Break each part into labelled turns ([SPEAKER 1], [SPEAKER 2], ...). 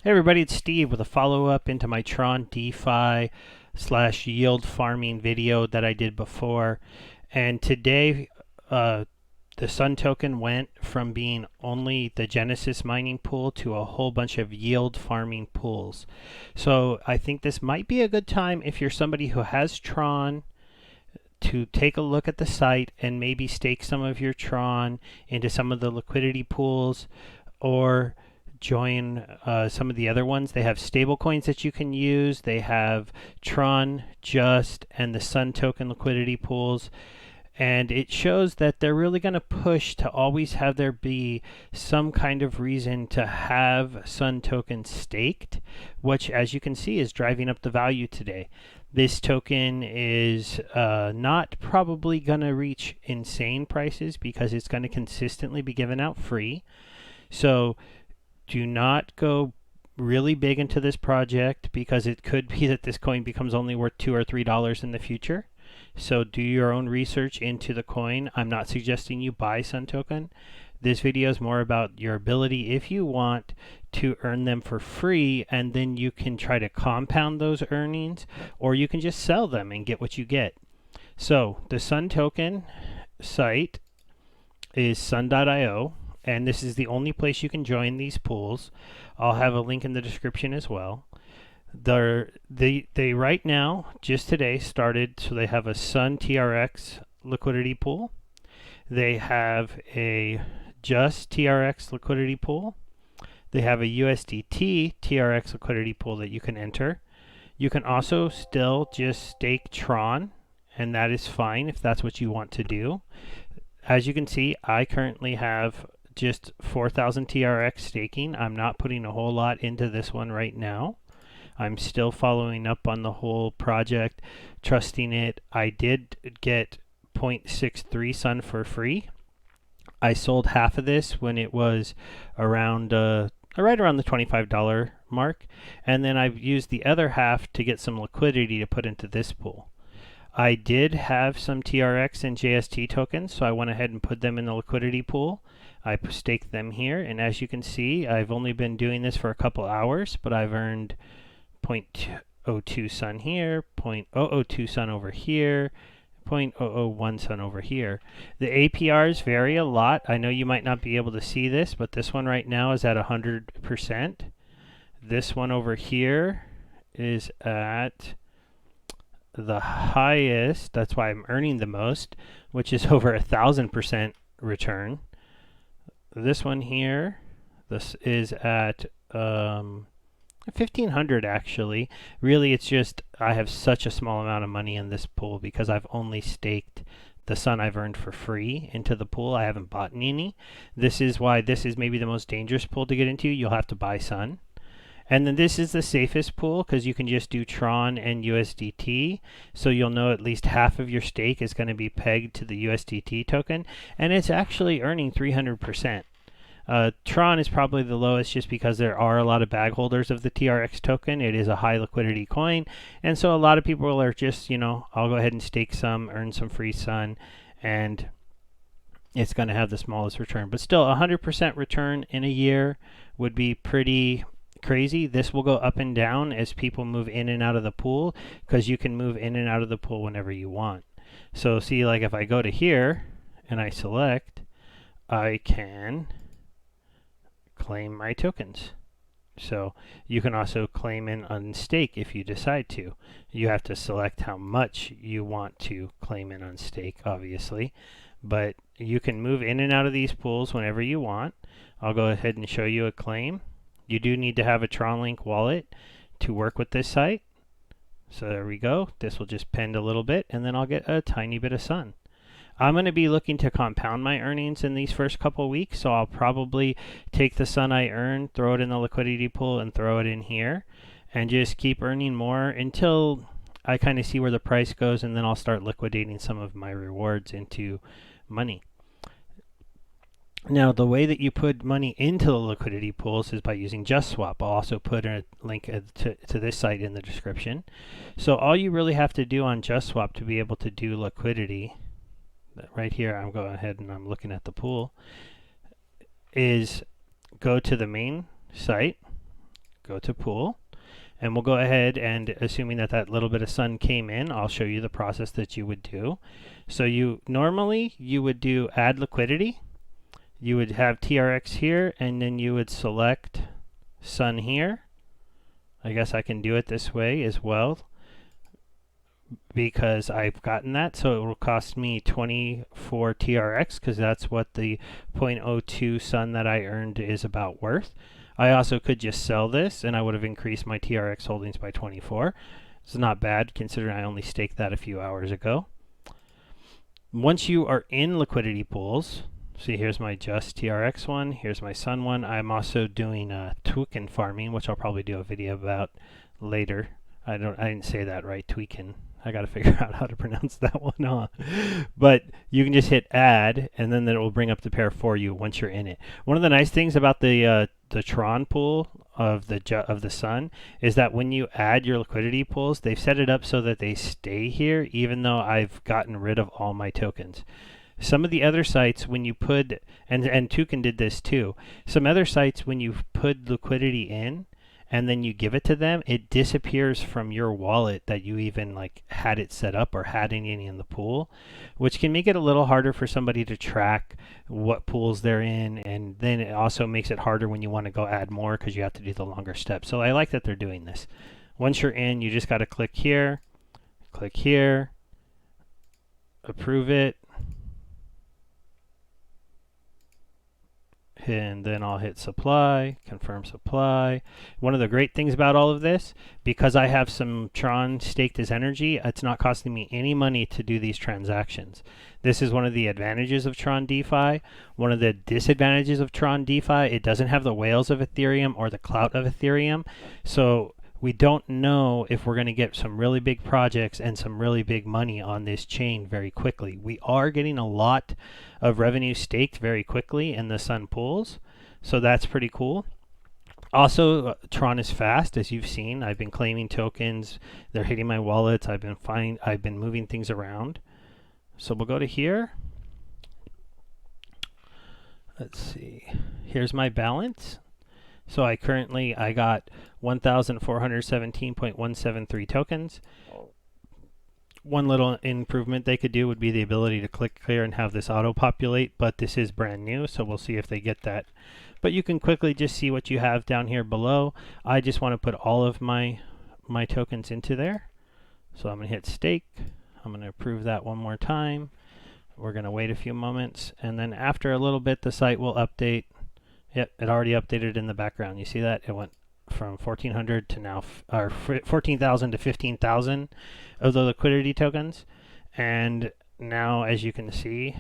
[SPEAKER 1] Hey everybody, it's Steve with a follow-up into my Tron DeFi / yield farming video that I did before. And today, the Sun token went from being only the Genesis mining pool to a whole bunch of yield farming pools. So I think this might be a good time if you're somebody who has Tron to take a look at the site and maybe stake some of your Tron into some of the liquidity pools, or join some of the other ones. They have stable coins that you can use. They have Tron, Just, and the Sun token liquidity pools. And it shows that they're really going to push to always have there be some kind of reason to have Sun token staked, which, as you can see, is driving up the value today. This token is not probably going to reach insane prices because it's going to consistently be given out free. So do not go really big into this project because it could be that this coin becomes only worth $2 or $3 in the future. So do your own research into the coin. I'm not suggesting you buy Sun token. This video is more about your ability, if you want, to earn them for free, and then you can try to compound those earnings, or you can just sell them and get what you get. So the Sun token site is sun.io. And this is the only place you can join these pools. I'll have a link in the description as well. They right now, just today, started, so they have a Sun TRX liquidity pool. They have a Just TRX liquidity pool. They have a USDT TRX liquidity pool that you can enter. You can also still just stake Tron, and that is fine if that's what you want to do. As you can see, I currently have just 4,000 TRX staking. I'm not putting a whole lot into this one right now. I'm still following up on the whole project, trusting it. I did get 0.63 Sun for free. I sold half of this when it was around right around the $25 mark, and then I've used the other half to get some liquidity to put into this pool. I did have some TRX and JST tokens, so I went ahead and put them in the liquidity pool. I staked them here, and as you can see, I've only been doing this for a couple hours, but I've earned 0.02 Sun here, 0.002 Sun over here, 0.001 Sun over here. The APRs vary a lot. I know you might not be able to see this, but this one right now is at 100%. This one over here is at the highest, that's why I'm earning the most, which is over 1,000% return. This one here, this is at 1,500 actually. Really, it's just I have such a small amount of money in this pool because I've only staked the Sun I've earned for free into the pool. I haven't bought any. This is why this is maybe the most dangerous pool to get into. You'll have to buy Sun. And then this is the safest pool because you can just do Tron and USDT. So you'll know at least half of your stake is going to be pegged to the USDT token. And it's actually earning 300%. Tron is probably the lowest just because there are a lot of bag holders of the TRX token. It is a high liquidity coin. And so a lot of people are just, I'll go ahead and stake some, earn some free Sun, and it's going to have the smallest return. But still, 100% return in a year would be pretty crazy. This will go up and down as people move in and out of the pool, because you can move in and out of the pool whenever you want. So see, like if I go to here and I select, I can claim my tokens. So you can also claim and unstake if you decide to. You have to select how much you want to claim and unstake, obviously, but you can move in and out of these pools whenever you want. I'll go ahead and show you a claim. You do need to have a TronLink wallet to work with this site. So there we go. This will just pend a little bit, and then I'll get a tiny bit of Sun. I'm going to be looking to compound my earnings in these first couple weeks, so I'll probably take the Sun I earn, throw it in the liquidity pool, and throw it in here, and just keep earning more until I kind of see where the price goes, and then I'll start liquidating some of my rewards into money. Now, the way that you put money into the liquidity pools is by using JustSwap. I'll also put a link to this site in the description. So all you really have to do on JustSwap to be able to do liquidity, right here I'm going ahead and I'm looking at the pool, is go to the main site, go to pool, and we'll go ahead and, assuming that that little bit of sun came in, I'll show you the process that you would do. So normally you would do add liquidity. You would have TRX here, and then you would select sun here. I guess I can do it this way as well because I've gotten that. So it will cost me 24 TRX because that's what the 0.02 sun that I earned is about worth. I also could just sell this and I would have increased my TRX holdings by 24. It's not bad considering I only staked that a few hours ago. Once you are in liquidity pools, see, here's my just TRX one, here's my sun one. I'm also doing tweaking farming, which I'll probably do a video about later. I didn't say that right, tweaking. I got to figure out how to pronounce that one on. But you can just hit add, and then it will bring up the pair for you once you're in it. One of the nice things about the Tron pool of the sun is that when you add your liquidity pools, they've set it up so that they stay here, even though I've gotten rid of all my tokens. Some of the other sites, when you put, and Toucan did this too, some other sites, when you put liquidity in and then you give it to them, it disappears from your wallet that you even like had it set up or had any in the pool, which can make it a little harder for somebody to track what pools they're in. And then it also makes it harder when you want to go add more because you have to do the longer steps. So I like that they're doing this. Once you're in, you just got to click here, approve it. And then I'll hit supply, confirm supply. One of the great things about all of this, because I have some Tron staked as energy, it's not costing me any money to do these transactions. This is one of the advantages of Tron DeFi. One of the disadvantages of Tron DeFi, it doesn't have the whales of Ethereum or the clout of Ethereum. So we don't know if we're going to get some really big projects and some really big money on this chain very quickly. We are getting a lot of revenue staked very quickly in the Sun pools, so that's pretty cool. Also, Tron is fast, as you've seen. I've been claiming tokens. They're hitting my wallets. I've been moving things around. So we'll go to here. Let's see. Here's my balance. So I got 1,417.173 tokens. One little improvement they could do would be the ability to click here and have this auto-populate, but this is brand new, so we'll see if they get that. But you can quickly just see what you have down here below. I just want to put all of my tokens into there. So I'm going to hit stake. I'm going to approve that one more time. We're going to wait a few moments, and then after a little bit, the site will update. Yep, it already updated in the background. You see that? It went from 1,400 to now, or 14,000 to 15,000 of the liquidity tokens. And now, as you can see,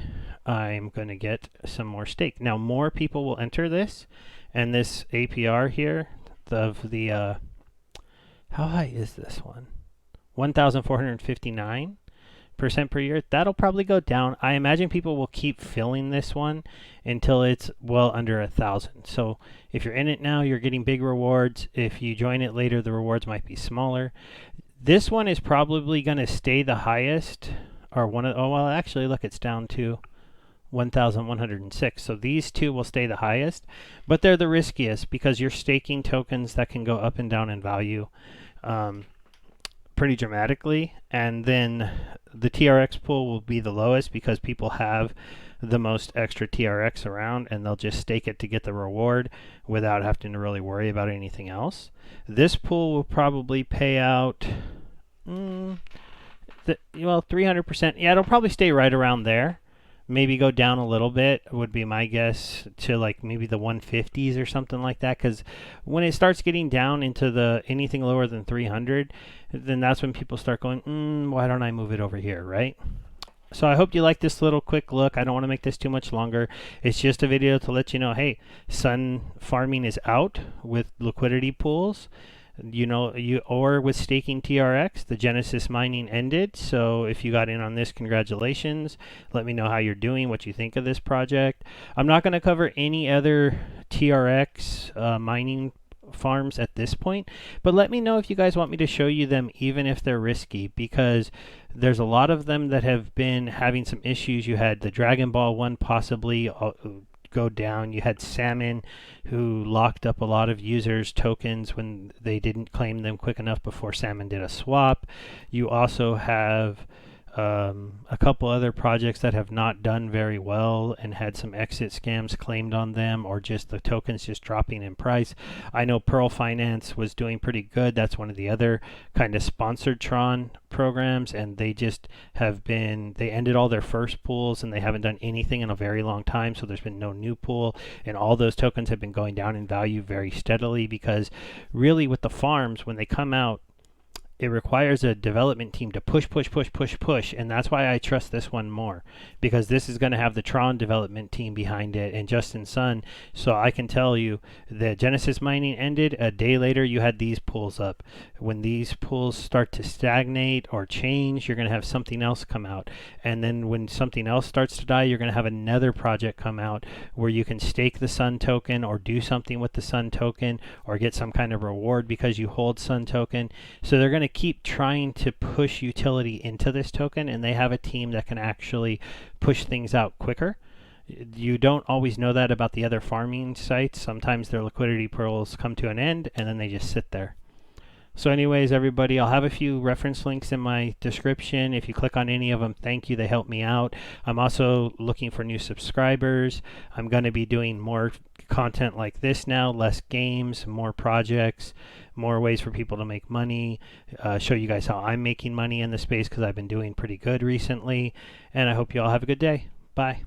[SPEAKER 1] I'm going to get some more stake. Now, more people will enter this, and this APR here of the, how high is this one? 1,459% per year. That'll probably go down. I imagine people will keep filling this one until it's well under 1,000. So if you're in it now, you're getting big rewards. If you join it later, the rewards might be smaller. This one is probably going to stay the highest, or well, actually, look, it's down to 1,106. So these two will stay the highest, but they're the riskiest because you're staking tokens that can go up and down in value pretty dramatically. And then the TRX pool will be the lowest because people have the most extra TRX around and they'll just stake it to get the reward without having to really worry about anything else. This pool will probably pay out, well, 300%. Yeah, it'll probably stay right around there. Maybe go down a little bit would be my guess to like maybe the 150s or something like that. Because when it starts getting down into the anything lower than 300, then that's when people start going, why don't I move it over here, right? So I hope you like this little quick look. I don't want to make this too much longer. It's just a video to let you know, hey, sun farming is out with liquidity pools. Or with staking TRX, the Genesis mining ended. So if you got in on this, congratulations. Let me know how you're doing, what you think of this project. I'm not going to cover any other TRX mining farms at this point, but let me know if you guys want me to show you them, even if they're risky, because there's a lot of them that have been having some issues. You had the Dragon Ball one possibly go down. You had Salmon, who locked up a lot of users' tokens when they didn't claim them quick enough before Salmon did a swap. You also have a couple other projects that have not done very well and had some exit scams claimed on them, or just the tokens just dropping in price. I know Pearl Finance was doing pretty good. That's one of the other kind of sponsored Tron programs, and they ended all their first pools and they haven't done anything in a very long time, so there's been no new pool, and all those tokens have been going down in value very steadily, because really with the farms, when they come out, it requires a development team to push, and that's why I trust this one more, because this is going to have the Tron development team behind it and Justin Sun. So I can tell you, the Genesis mining ended a day later. You had these pools up. When these pools start to stagnate or change, you're going to have something else come out, and then when something else starts to die, you're going to have another project come out where you can stake the Sun token or do something with the Sun token or get some kind of reward because you hold Sun token. So they're going to keep trying to push utility into this token, and they have a team that can actually push things out quicker. You don't always know that about the other farming sites. Sometimes their liquidity pools come to an end and then they just sit there. So anyways, everybody, I'll have a few reference links in my description. If you click on any of them, thank you. They help me out. I'm also looking for new subscribers. I'm going to be doing more content like this now, less games, more projects, more ways for people to make money, show you guys how I'm making money in the space, because I've been doing pretty good recently. And I hope you all have a good day. Bye.